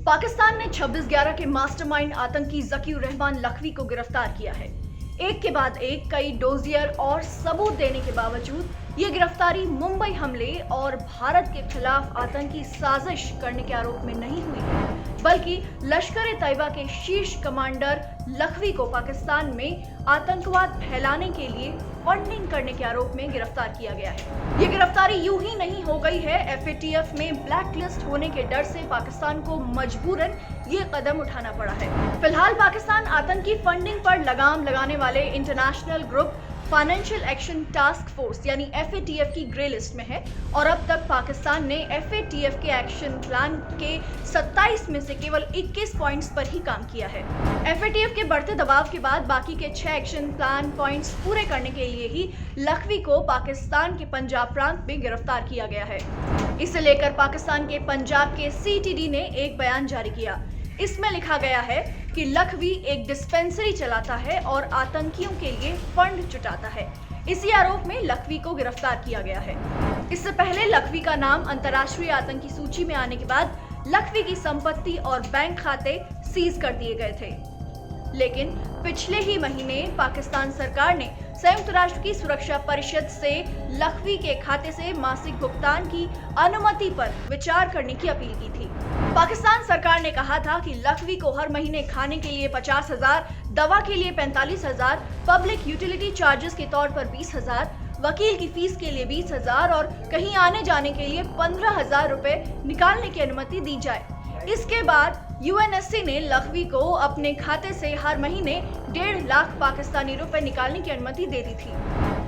पाकिस्तान ने 26/11 के मास्टरमाइंड आतंकी ज़कीउर रहमान लखवी को गिरफ्तार किया है। एक के बाद एक कई डोजियर और सबूत देने के बावजूद ये गिरफ्तारी मुंबई हमले और भारत के खिलाफ आतंकी साजिश करने के आरोप में नहीं हुई है, बल्कि लश्कर ए तैयबा के शीर्ष कमांडर लखवी को पाकिस्तान में आतंकवाद फैलाने के लिए फंडिंग करने के आरोप में गिरफ्तार किया गया है। ये गिरफ्तारी यूं ही नहीं हो गई है। FATF में ब्लैकलिस्ट होने के डर से पाकिस्तान को मजबूरन ये कदम उठाना पड़ा है। फिलहाल पाकिस्तान आतंकी फंडिंग पर लगाम लगाने वाले international group financial action task force यानी FATF की ग्रे लिस्ट में है और अब तक पाकिस्तान ने FATF के एक्शन प्लान के 27 में से केवल 21 पॉइंट्स पर ही काम किया है। FATF के बढ़ते दबाव के बाद बाकी के 6 एक्शन प्लान पॉइंट्स पूरे करने के लिए ही लखवी को पाकिस्तान के पंजाब प्रांत में गिरफ्तार किया गया है। इसे लेकर पाकिस्तान के पंजाब के CTD ने एक बयान जारी किया। इसमें लिखा गया है कि लखवी एक डिस्पेंसरी चलाता है और आतंकियों के लिए फंड जुटाता है। इसी आरोप में लखवी को गिरफ्तार किया गया है। इससे पहले लखवी का नाम अंतर्राष्ट्रीय आतंकी सूची में आने के बाद लखवी की संपत्ति और बैंक खाते सीज कर दिए गए थे, लेकिन पिछले ही महीने पाकिस्तान सरकार ने संयुक्त राष्ट्र की सुरक्षा परिषद से लखवी के खाते से मासिक भुगतान की अनुमति पर विचार करने की अपील की थी। पाकिस्तान सरकार ने कहा था कि लखवी को हर महीने खाने के लिए 50,000, दवा के लिए 45,000, पब्लिक यूटिलिटी चार्जेस के तौर पर 20,000, वकील की फीस के लिए 20,000 और कहीं आने जाने के लिए 15,000 रुपए निकालने की अनुमति दी जाए। इसके बाद UNSC ने लखवी को अपने खाते से हर महीने 1.5 लाख पाकिस्तानी रुपए निकालने की अनुमति दे दी थी।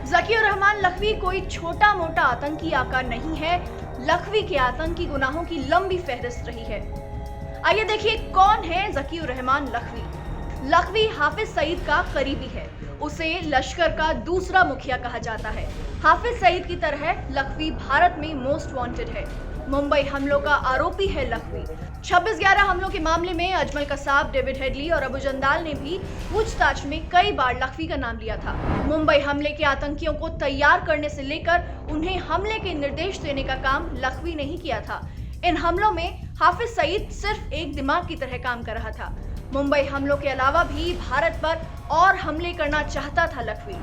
ज़कीउर रहमान लखवी कोई छोटा मोटा आतंकी आका नहीं है। लखवी के आतंकी गुनाहों की लंबी फहरिस्त रही है। आइए देखिए कौन है ज़कीउर रहमान लखवी। लखवी हाफिज सईद का करीबी है। उसे लश्कर का दूसरा मुखिया कहा जाता है। हाफिज सईद की तरह लखवी भारत में मोस्ट वांटेड है। मुंबई हमलों का आरोपी है लखवी। 26/11 हमलों के मामले में अजमल कसाब, डेविड हेडली और अबू जंदाल ने भी पूछताछ में कई बार लखवी का नाम लिया था। मुंबई हमले के आतंकियों को तैयार करने से लेकर उन्हें हमले के निर्देश देने का काम लखवी ने ही किया था। इन हमलों में हाफिज सईद सिर्फ एक दिमाग की तरह काम कर रहा था। मुंबई हमलों के अलावा भी भारत पर और हमले करना चाहता था लखवी।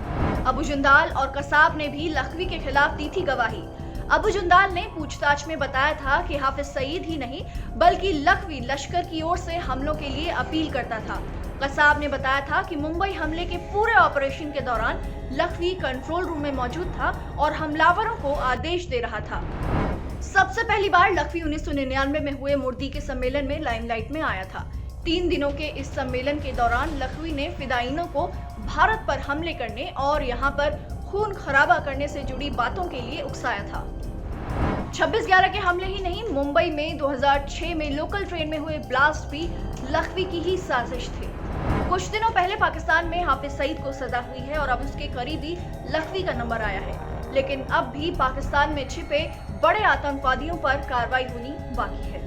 अबू जंदाल और कसाब ने भी लखवी के खिलाफ दी थी गवाही। अबू जंदाल ने पूछताछ में बताया था कि हाफिज सईद ही नहीं बल्कि लखवी लश्कर की ओर से हमलों के लिए अपील करता था। कसाब ने बताया था कि मुंबई हमले के पूरे ऑपरेशन के दौरान लखवी कंट्रोल रूम में मौजूद था और हमलावरों को आदेश दे रहा था। सबसे पहली बार लखवी 1999 में हुए मुर्दी के सम्मेलन में लाइमलाइट में आया था। 3 दिनों के इस सम्मेलन के दौरान लखवी ने फिदाइनों को भारत पर हमले करने और यहाँ पर खून खराबा करने से जुड़ी बातों के लिए उकसाया था। 26/11 के हमले ही नहीं, मुंबई में 2006 में लोकल ट्रेन में हुए ब्लास्ट भी लखवी की ही साजिश थी। कुछ दिनों पहले पाकिस्तान में हाफिज सईद को सजा हुई है और अब उसके करीबी लखवी का नंबर आया है, लेकिन अब भी पाकिस्तान में छिपे बड़े आतंकवादियों पर कार्रवाई होनी बाकी है।